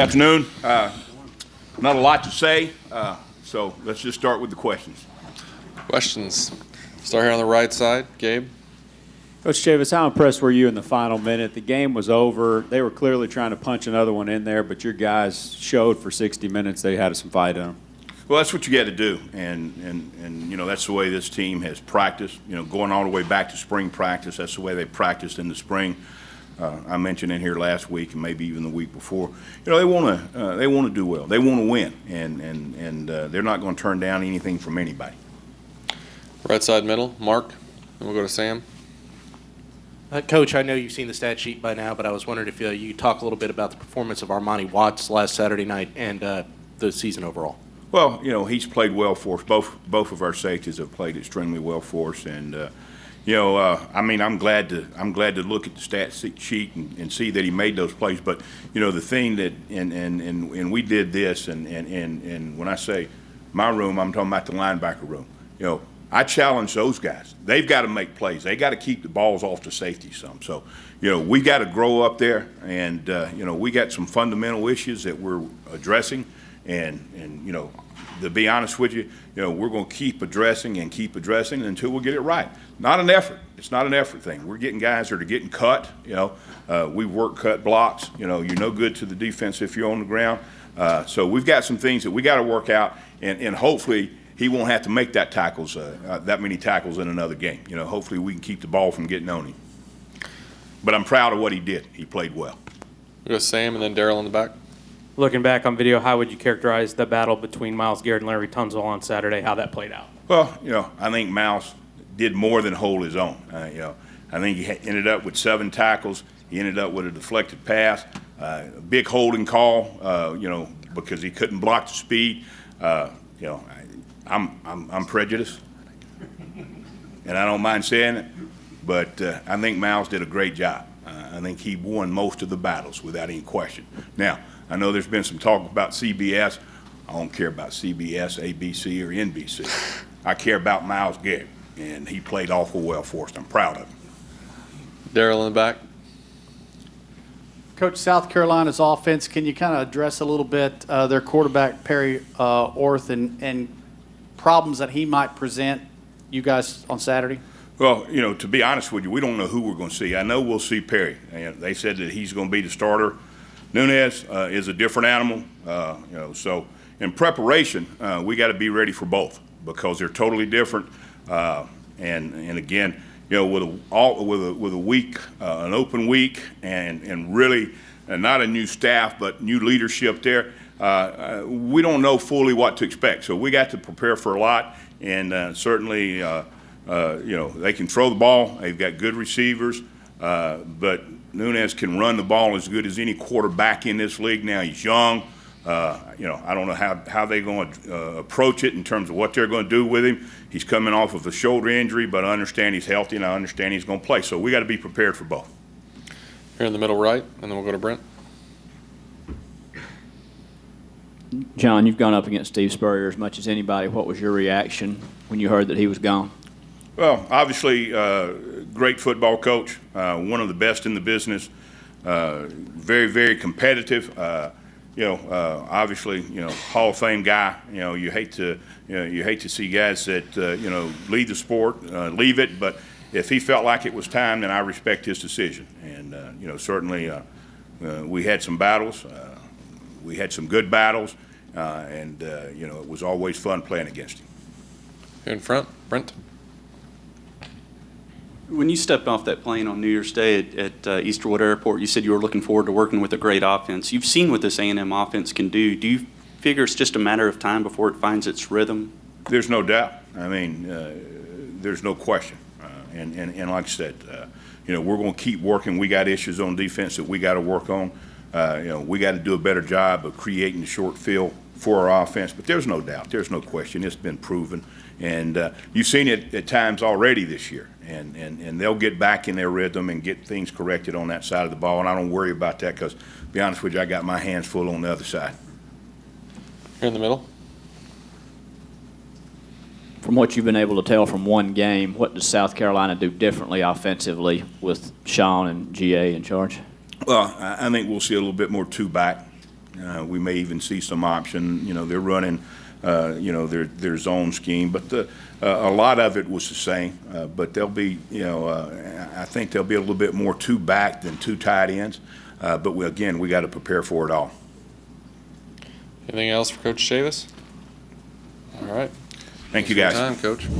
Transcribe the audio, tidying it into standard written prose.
afternoon. Not a lot to say, so let's just start with the questions. Questions. Start here on the right side. Gabe. Coach Chavis, how impressed were you in the final minute? The game was over. They were clearly trying to punch another one in there, but your guys showed for 60 minutes they had some fight in them. Well, that's what you got to do, and you know that's the way this team has practiced. You know, going all the way back to spring practice, that's the way they practiced in the spring. I mentioned in here last week and maybe even the week before. You know, they want to do well. They want to win, and they're not going to turn down anything from anybody. Right side middle. Mark. Then we'll go to Sam. Coach, I know you've seen the stat sheet by now, but I was wondering if you could talk a little bit about the performance of Armani Watts last Saturday night and the season overall. Well, you know, he's played well for us. Both of our safeties have played extremely well for us, and you know, I mean, I'm glad to look at the stat sheet and see that he made those plays. But you know, the thing that and we did this, and when I say my room, I'm talking about the linebacker room. You know, I challenge those guys. They've got to make plays. They got to keep the balls off the safety some. So, you know, we got to grow up there, and you know, we got some fundamental issues that we're addressing, and you know, to be honest with you, you know, we're going to keep addressing until we get it right. Not an effort. It's not an effort thing. We're getting guys that are getting cut. You know, we work cut blocks. You know, you're no good to the defense if you're on the ground. So we've got some things that we got to work out, and hopefully he won't have to make that many tackles in another game. You know, hopefully we can keep the ball from getting on him. But I'm proud of what he did. He played well. We'll go Sam and then Daryl in the back. Looking back on video, how would you characterize the battle between Myles Garrett and Larry Tunsil on Saturday, how that played out? Well, you know, I think Myles did more than hold his own. You know, I think he ended up with 7 tackles. He ended up with a deflected pass, a big holding call, you know, because he couldn't block the speed. You know, I'm prejudiced, and I don't mind saying it, but I think Myles did a great job. I think he won most of the battles without any question. Now, I know there's been some talk about CBS. I don't care about CBS, ABC, or NBC. I care about Myles Garrett, and he played awful well for us. I'm proud of him. Daryl in the back. Coach, South Carolina's offense, can you kind of address a little bit their quarterback, Perry Orth, and problems that he might present you guys on Saturday? Well, you know, to be honest with you, we don't know who we're going to see. I know we'll see Perry. And they said that he's going to be the starter. Nunez is a different animal, you know. So in preparation, we got to be ready for both because they're totally different. And again, you know, with a week, an open week, and really not a new staff but new leadership there, we don't know fully what to expect. So we got to prepare for a lot, and certainly, you know, they can throw the ball. They've got good receivers, but Nunez can run the ball as good as any quarterback in this league. Now he's young. You know, I don't know how they're going to approach it in terms of what they're going to do with him. He's coming off of a shoulder injury, but I understand he's healthy, and I understand he's going to play. So we got to be prepared for both. Here in the middle right, and then we'll go to Brent. John, you've gone up against Steve Spurrier as much as anybody. What was your reaction when you heard that he was gone? Well, obviously, great football coach, one of the best in the business, very, very competitive. You know, obviously, you know, Hall of Fame guy. You know, you hate to see guys that you know, leave the sport, leave it. But if he felt like it was time, then I respect his decision. And you know, certainly, we had some battles. We had some good battles, and you know, it was always fun playing against him. Here in front, Brent. When you stepped off that plane on New Year's Day at Easterwood Airport, you said you were looking forward to working with a great offense. You've seen what this A&M offense can do. Do you figure it's just a matter of time before it finds its rhythm? There's no doubt. I mean, there's no question. And like I said, you know, we're going to keep working. We got issues on defense that we got to work on. You know, we got to do a better job of creating the short field for our offense. But there's no doubt. There's no question. It's been proven. And you've seen it at times already this year. And they'll get back in their rhythm and get things corrected on that side of the ball. And I don't worry about that because, to be honest with you, I got my hands full on the other side. Here in the middle. From what you've been able to tell from one game, what does South Carolina do differently offensively with Sean and GA in charge? Well, I think we'll see a little bit more two-back. We may even see some option. They're running, their zone scheme, but a lot of it was the same. But they'll be, I think they'll be a little bit more two back than two tight ends. But we got to prepare for it all. Anything else for Coach Chavis? All right. Thank you, Thanks guys. for your time, Coach.